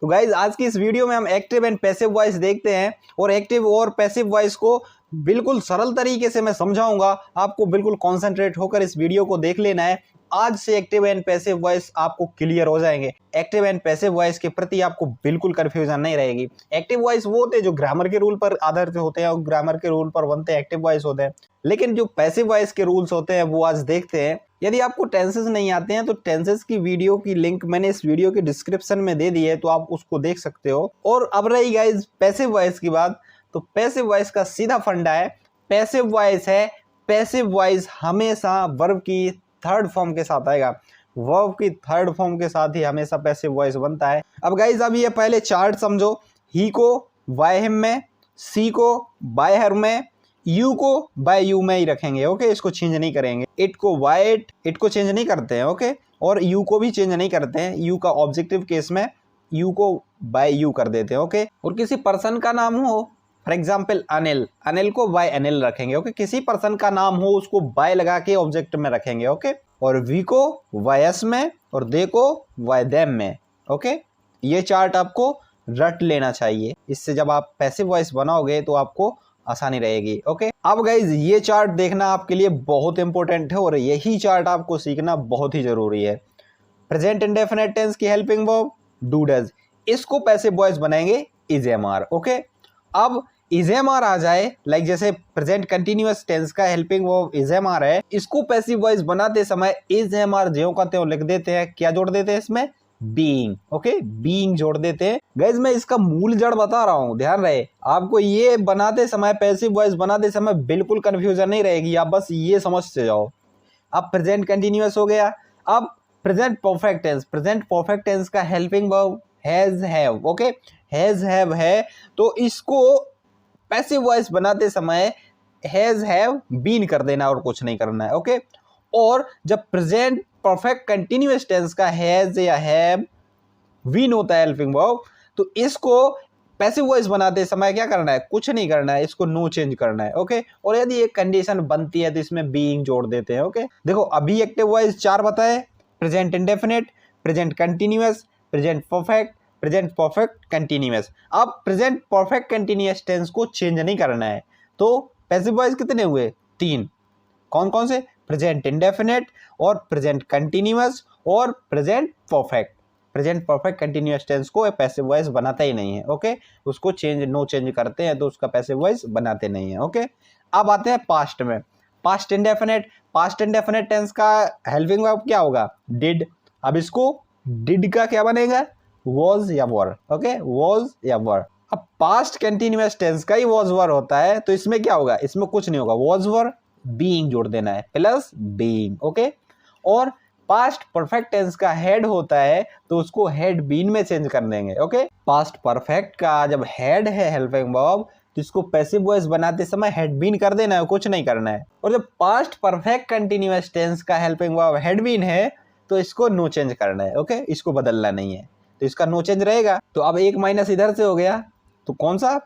तो गाइज आज की इस वीडियो में हम एक्टिव एंड पैसिव वॉइस देखते हैं और एक्टिव और पैसिव वॉइस को बिल्कुल सरल तरीके से मैं समझाऊंगा। आपको बिल्कुल कॉन्सेंट्रेट होकर इस वीडियो को देख लेना है। आज से एक्टिव एंड पैसिव वॉइस आपको क्लियर हो जाएंगे। एक्टिव एंड पैसिव वॉइस के प्रति आपको बिल्कुल कंफ्यूजन नहीं रहेगी। एक्टिव वॉइस वो होते हैं जो ग्रामर के रूल पर आधारित होते हैं और ग्रामर के रूल पर बनते हैं, एक्टिव वॉइस होते हैं। लेकिन जो पैसिव वॉइस के रूल्स होते हैं वो आज देखते हैं। यदि आपको टेंसेस नहीं आते हैं तो टेंसेस की वीडियो की लिंक मैंने इस वीडियो के डिस्क्रिप्शन में दे दी है, तो आप उसको देख सकते हो। और अब रही गाइस पैसिव वॉइस की बात, तो पैसिव वॉइस का सीधा फंडा है, पैसिव वॉइस है, पैसिव वॉइस हमेशा वर्ब की थर्ड फॉर्म के साथ आएगा। वर्ब की थर्ड फॉर्म के साथ ही हमेशा पैसिव वॉइस बनता है। अब गाइस अब ये पहले चार्ट समझो। ही को बाय हिम में, सी को बाय हर में, यू को बाय यू में ही रखेंगे। ओके, इसको चेंज नहीं करेंगे। इट को बाय इट को चेंज नहीं करते हैं। ओके, और यू को भी चेंज नहीं करते हैं। यू का ऑब्जेक्टिव केस में यू को बाय यू कर देते हैं। ओके, और किसी पर्सन का नाम हो, फॉर एग्जाम्पल अनिल, अनिल को बाय अनिल रखेंगे। ओके, किसी पर्सन का नाम हो उसको बाय लगा के ऑब्जेक्ट में रखेंगे। ओके, और वी को वाय एस में और दे को वाय देम में। ओके, ये चार्ट आपको रट लेना चाहिए। इससे जब आप पैसिव वॉइस बनाओगे तो आपको आसानी रहेगी। ओके, अब गाइज ये चार्ट देखना आपके लिए बहुत इंपॉर्टेंट है और यही चार्ट आपको सीखना बहुत ही जरूरी है। प्रेजेंट इंडेफिनिट टेंस की हेल्पिंग वर्ब डू डज, इसको पैसिव वॉइस बनाएंगे इज एम आर। ओके, अब इज एम आर आ जाए, लाइक जैसे प्रेजेंट कंटिन्यूअस टेंस का helping verb is am are है, इसको पैसिव वॉइस बनाते समय इज एम आर ज्यों का त्यों लिख देते हैं। क्या जोड़ देते हैं इसमें? बीइंग। ओके, बीइंग जोड़ देते हैं। गाइज मैं इसका मूल जड़ बता रहा हूं, ध्यान रहे। आपको ये बनाते समय, पैसिव वॉइस बनाते समय बिल्कुल कंफ्यूजन नहीं रहेगी। आप बस ये समझते जाओ। अब प्रेजेंट कंटिन्यूअस हो गया। अब present perfect tense, present perfect tense का helping verb has have. Okay, has have है, तो इसको पैसिव वॉइस बनाते समय हैज हैव बीन कर देना और कुछ नहीं करना है। ओके, और जब प्रेजेंट परफेक्ट कंटिन्यूअस टेंस का हैज या हैव बीन होता है हेल्पिंग वर्ब, तो इसको पैसिव वॉइस बनाते समय क्या करना है? कुछ नहीं करना है, इसको नो चेंज करना है। ओके, और यदि एक कंडीशन बनती है तो इसमें बीइंग जोड़ देते हैं। ओके, देखो अभी एक्टिव वॉइस चार बताए, present indefinite, present continuous, present perfect, present perfect continuous. अब प्रेजेंट परफेक्ट कंटिन्यूअस टेंस को चेंज नहीं करना है, तो पैसिव वॉइस कितने हुए? तीन। कौन कौन से? प्रेजेंट इंडेफिनिट और प्रेजेंट कंटिन्यूअस और present perfect. Present perfect continuous tense को पैसिव वॉइस बनाता ही नहीं है। ओके, उसको चेंज नो चेंज करते हैं तो उसका पैसिव वॉइस बनाते नहीं है। ओके, अब आते हैं पास्ट में। Past indefinite, past indefinite tense का हेल्पिंग वर्ब क्या होगा? डिड। अब इसको डिड का क्या बनेगा? वॉज या वर। ओके, वॉज या वर। अब पास्ट कंटिन्यूअस टेंस का ही वॉज वर होता है, तो इसमें क्या होगा? इसमें कुछ नहीं होगा, वॉज वर बीइंग जोड़ देना है प्लस बीइंग। ओके, और पास्ट परफेक्ट टेंस का हेड होता है तो उसको हेड बीन में चेंज कर देंगे। ओके, पास्ट परफेक्ट का जब हेड है हेल्पिंग वर्ब तो इसको पैसिव वॉइस बनाते समय हेड बीन कर देना है, कुछ नहीं करना है। और जब पास्ट परफेक्ट कंटिन्यूअस टेंस का हेल्पिंग वर्ब हेड बीन है तो इसको नो चेंज करना है। ओके, इसको बदलना नहीं है, तो इसका नो चेंज रहेगा। तो अब एक माइनस इधर से हो गया, तो कौन सा?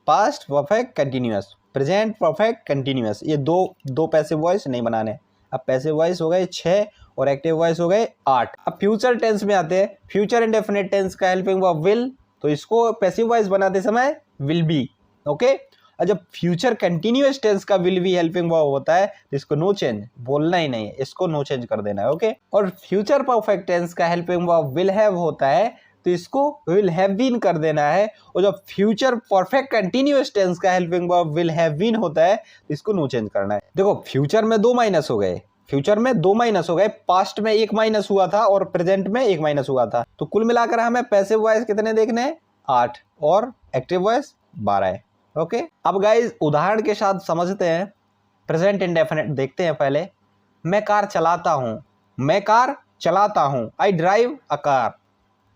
Past perfect continuous, present perfect continuous. ये दो पैसिव वॉइस नहीं बनाने। अब पैसिव वॉइस हो गए 6 और एक्टिव वॉइस हो गए 8। अब फ्यूचर टेंस में आते हैं। फ्यूचर इंडेफिनिट टेंस का हेल्पिंग वर्ब विल, तो इसको पैसिव वॉइस बनाते समय विल बी। ओके, और जब फ्यूचर कंटिन्यूअस टेंस का विल बी हेल्पिंग वर्ब होता है तो इसको नो चेंज, बोलना ही नहीं है, इसको नो चेंज कर देना है। ओके, और फ्यूचर परफेक्ट टेंस का हेल्पिंग वर्ब विल हैव होता है तो इसको विल हैव बीन कर देना है। और जब फ्यूचर परफेक्ट कंटिन्यूअस टेंस का helping verb will have been होता है तो इसको नो चेंज करना है। देखो फ्यूचर में 2 माइनस हो गए, फ्यूचर में 2 माइनस हो गए, पास्ट में 1 माइनस हुआ था और प्रेजेंट में 1 माइनस हुआ था। तो कुल मिलाकर हमें पैसिव वॉइस कितने देखने हैं? 8 और एक्टिव वॉइस 12 है। ओके, अब गाइज उदाहरण के साथ समझते हैं। प्रेजेंट इंडेफिनिट देखते हैं पहले। मैं कार चलाता हूं, मैं कार चलाता हूं। I drive a car,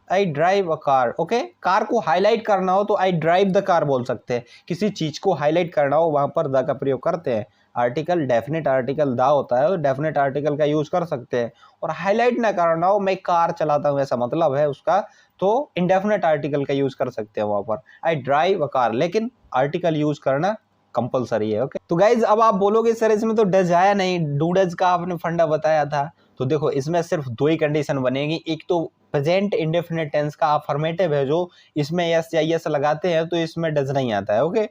I drive a car. Okay, car को हाईलाइट करना हो तो आई ड्राइव द कार बोल सकते हैं। किसी चीज को हाईलाइट करना हो वहां पर द का प्रयोग करते हैं। आर्टिकल डेफिनेट आर्टिकल दा होता है, तो डेफिनेट आर्टिकल का यूज कर सकते हैं। और हाईलाइट ना करना हो, मैं कार चलाता हूँ ऐसा मतलब है उसका, तो इंडेफिनेट आर्टिकल का यूज कर सकते हैं वहां पर, आई ड्राइव अ कार। लेकिन आर्टिकल यूज करना कंपलसरी है। ओके, तो गाइज अब आप बोलोगे सर इसमें तो डज आया नहीं, डू डज का आपने फंडा बताया था। तो देखो इसमें सिर्फ 2 ही कंडीशन बनेगी। एक तो प्रेजेंट इंडेफिनिट टेंस का अफर्मेटिव है जो इसमें यस या यस लगाते हैं तो इसमें डज नहीं आता है। ओके,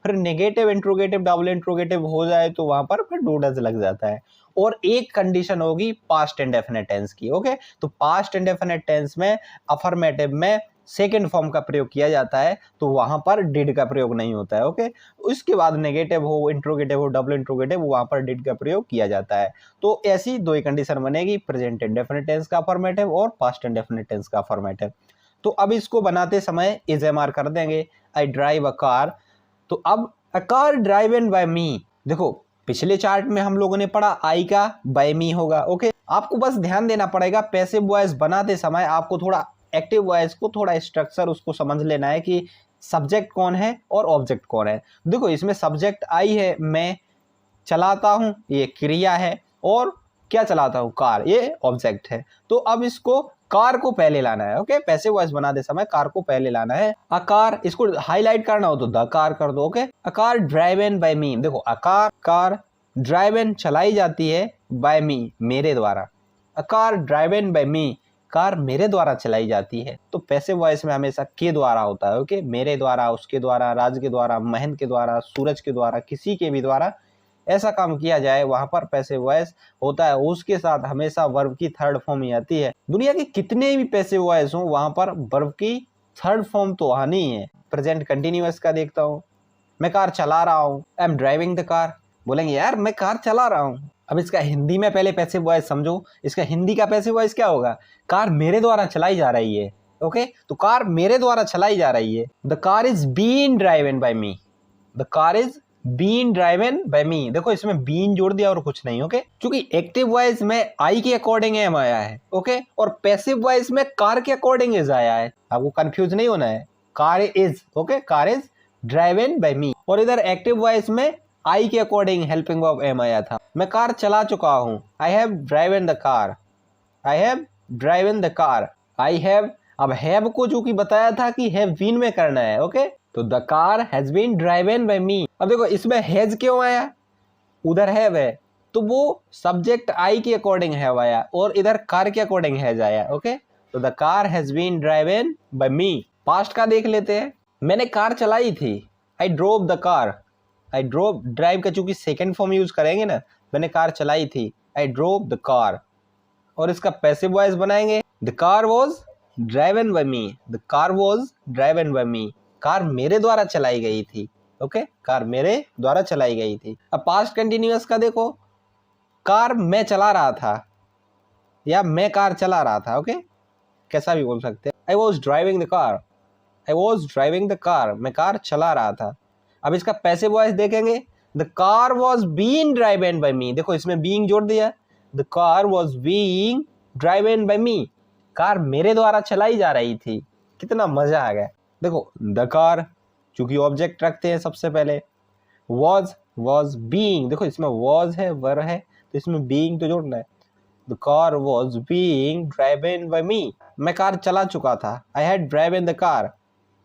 फिर नेगेटिव इंट्रोगेटिव डबल इंट्रोगेटिव हो जाए तो वहां पर फिर डू डज लग जाता है। और एक कंडीशन होगी पास्ट इंडेफिनिट टेंस की। ओके, तो पास्ट इंडेफिनिट टेंस में अफर्मेटिव में सेकेंड फॉर्म का प्रयोग किया जाता है तो वहां पर डिड का प्रयोग नहीं होता है। ओके, उसके बाद नेगेटिव हो, इंट्रोगेटिव हो, डबल इंट्रोगेटिव, वहां पर डिड का प्रयोग किया जाता है। तो ऐसी दो ही कंडीशन बनेगी, प्रेजेंट इंडेफिनिट टेंस का अफर्मेटिव और पास्ट इंडेफिनिट टेंस का अफर्मेटिव। तो अब इसको बनाते समय इज एम आर कर देंगे, आई ड्राइव अ कार। तो अब अ कार ड्राइवन बाय मी, देखो पिछले चार्ट में हम लोगों ने पढ़ा आई का बाय मी होगा। ओके, आपको बस ध्यान देना पड़ेगा पैसिव वॉइस बनाते समय आपको थोड़ा एक्टिव वॉइस को थोड़ा स्ट्रक्चर उसको समझ लेना है कि सब्जेक्ट कौन है और ऑब्जेक्ट कौन है। देखो इसमें सब्जेक्ट आई है, मैं चलाता हूं, ये क्रिया है, और क्या चलाता हूं, कार, ये ऑब्जेक्ट है। तो अब इसको कार को पहले लाना है। ओके, पैसिव वॉइस बनाते समय कार को पहले लाना है। अ कार, इसको हाईलाइट करना हो तो द कार कर दो। Okay, a car driven by me, देखो अ कार ड्राइवन चलाई जाती है बाय मी, मेरे द्वारा। अ car driven by me, car मेरे द्वारा चलाई जाती है। तो पैसिव वॉइस में हमेशा के द्वारा होता है। ओके, मेरे द्वारा, उसके द्वारा, राज के द्वारा, महेंद्र के द्वारा, सूरज के द्वारा, किसी के भी द्वारा ऐसा काम किया जाए वहां पर पैसिव वॉइस होता है। उसके साथ हमेशा वर्ब की थर्ड फॉर्म ही आती है। दुनिया के कितने भी पैसिव वॉइस हो वहां पर वर्ब की थर्ड फॉर्म तो आनी है। प्रेजेंट कंटिन्यूअस का देखता हूँ, मैं कार चला रहा हूँ, I am driving the car. बोलेंगे यार मैं कार चला रहा हूँ। अब इसका हिंदी में पहले पैसिव वॉइस समझो, इसका हिंदी का पैसिव वॉइस क्या होगा, कार मेरे द्वारा चलाई जा रही है। ओके, तो कार मेरे द्वारा चलाई जा रही है। The car is been driven by me, the car is been driven by me. देखो इसमें बीन जोड़ दिया और कुछ नहीं। ओके, क्योंकि एक्टिव वॉइस में आई के अकॉर्डिंग एम आया है। ओके, और पैसिव वॉइस में कार के अकॉर्डिंग इज आया है। आपको कंफ्यूज नहीं होना है, car is, okay, car is driven by me. और इधर एक्टिव वॉइस में आई के अकॉर्डिंग हेल्पिंग वर्ब एम आया था। मैं कार चला चुका हूं, I have driven the car, I have driven the car, I have. अब हैव को जो कि बताया था कि हैव बीन में करना है। ओके, तो the car has been driven by me. अब देखो इसमें हैज क्यों आया, उधर हैव है तो वो सब्जेक्ट आई के अकॉर्डिंग हैव आया और इधर कार के अकॉर्डिंग हैज आया। ओके, तो the car has been driven by me. Past का देख लेते हैं, मैंने कार चलाई थी, I drove the car. I drove, drive का चूंकि सेकेंड फॉर्म यूज करेंगे ना, मैंने कार चलाई थी, आई ड्रोव द कार। और इसका पैसिव वॉइस बनाएंगे, the car was driven by me, the car was driven by me, car मेरे द्वारा चलाई गई थी। ओके, कार मेरे द्वारा चलाई गई थी। अब पास्ट कंटिन्यूअस का देखो, कार मैं चला रहा था या मैं कार चला रहा था। ओके, कैसा भी बोल सकते हैं। I was driving the car, I was driving the car, मैं कार चला रहा था। अब इसका पैसिव वॉइस देखेंगे, the car was being driven by me, देखो इसमें बीइंग जोड़ दिया, the car was being driven by me, car मेरे द्वारा चलाई जा रही थी। कितना मजा आ गया। देखो द कार चूंकि ऑब्जेक्ट रखते हैं सबसे पहले, वॉज बीइंग, देखो इसमें वॉज है, वर है, तो इसमें बीइंग तो जोड़ना है। The car was being driven by me, मैं कार चला चुका था, I had driven the car,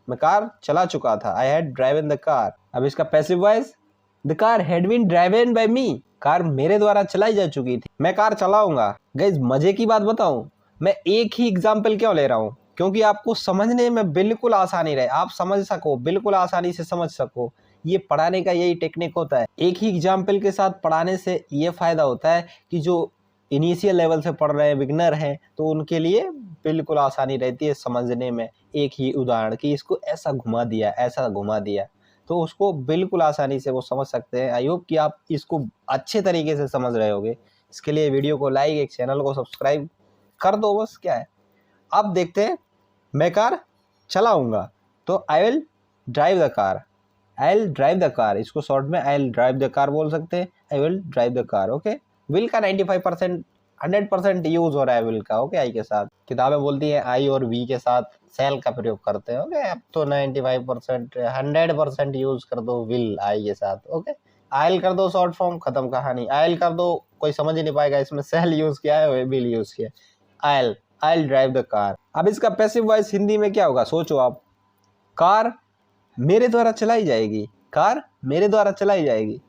मैं कार चला चुका था, I had driven the car. अब इसका passive voice, the car had been driven by me, car मेरे द्वारा चलाई जा चुकी थी, मैं कार चलाऊंगा। गाइस मजे की बात बताऊं, मैं एक ही एग्जाम्पल क्यों ले रहा हूं, क्योंकि आपको समझने में बिल्कुल आसानी रहे, आप समझ सको, बिल्कुल आसानी से समझ सको। ये पढ़ाने का यही टेक्निक होता है। एक ही एग्जाम्पल के साथ पढ़ाने से ये फायदा होता है कि जो इनिशियल लेवल से पढ़ रहे हैं, बिगनर हैं, तो उनके लिए बिल्कुल आसानी रहती है समझने में। एक ही उदाहरण कि इसको ऐसा घुमा दिया, ऐसा घुमा दिया, तो उसको बिल्कुल आसानी से वो समझ सकते हैं। आई होप कि आप इसको अच्छे तरीके से समझ रहे होगे। इसके लिए वीडियो को लाइक, एक चैनल को सब्सक्राइब कर दो, बस क्या है। अब देखते हैं, मैं कार चलाऊंगा तो I will drive the car, I will drive the car, इसको शॉर्ट में I will drive the car बोल सकते हैं, I will drive the car. Okay, will का 95% 100% यूज हो रहा है विल का। ओके, आई के साथ किताबें बोलती हैं आई और वी के साथ सेल का प्रयोग करते हैं। ओके, अब तो 95% 100% यूज कर दो विल आई के साथ। ओके, आयल कर दो शॉर्ट फॉर्म, खत्म कहानी। आयल कर दो, कोई समझ ही नहीं पाएगा इसमें सेल यूज किया है, विल यूज किया, oil, oil drive the car. अब इसका पैसिव वॉइस हिंदी में क्या होगा, सोचो आप। कार मेरे द्वारा चलाई जाएगी, कार मेरे द्वारा चलाई जाएगी।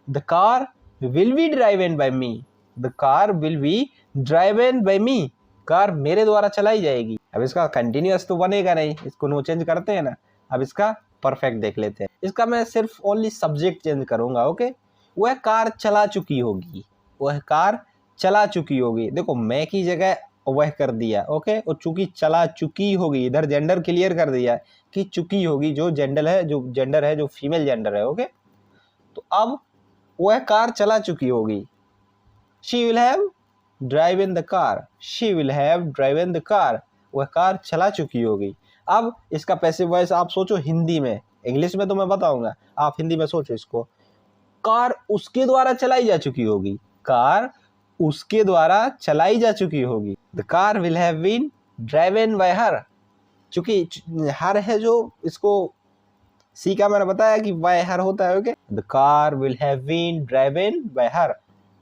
The car will be driven by me, the car will be driven by me, car मेरे द्वारा चलाई जाएगी। अब इसका कंटिन्यूअस तो बनेगा नहीं, इसको नो चेंज करते हैं ना। अब इसका परफेक्ट देख लेते हैं। इसका मैं सिर्फ ओनली सब्जेक्ट चेंज करूंगा। ओके, वह कार चला चुकी होगी, वह कार चला चुकी होगी। देखो मैं की जगह वह कर दिया। ओके, और चूंकि चला चुकी होगी, इधर जेंडर क्लियर कर दिया कि चुकी होगी, जो जेंडर है जो फीमेल जेंडर है। ओके, तो अब वह कार चला चुकी होगी। She will have driven the car, she will have driven the car, वह कार चला चुकी होगी। अब इसका पैसिव वॉइस आप सोचो हिंदी में, इंग्लिश में तो मैं बताऊंगा, आप हिंदी में सोचो इसको। कार उसके द्वारा चलाई जा चुकी होगी, कार उसके द्वारा चलाई जा चुकी होगी। The car will have been driven by her, चूंकि हर है जो इसको सी का मैंने बताया कि बाय हर होता है। Okay, the car will have been driven by her,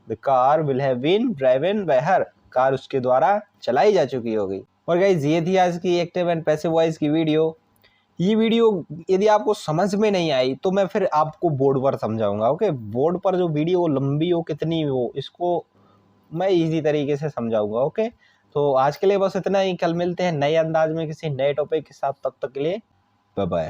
the car will have been driven by her, car उसके द्वारा चलाई जा चुकी होगी। और गाइस ये थी आज की एक्टिव एंड पैसिव वॉइस की वीडियो। ये वीडियो यदि आपको समझ में नहीं आई तो मैं फिर आपको बोर्ड पर समझाऊंगा। ओके, बोर्ड पर जो वीडियो लंबी हो कितनी हो, इसको मैं इजी तरीके से समझाऊंगा। ओके, तो आज के लिए बस इतना ही। कल मिलते हैं नए अंदाज में किसी नए टॉपिक के साथ, तब तक के लिए बाय बाय।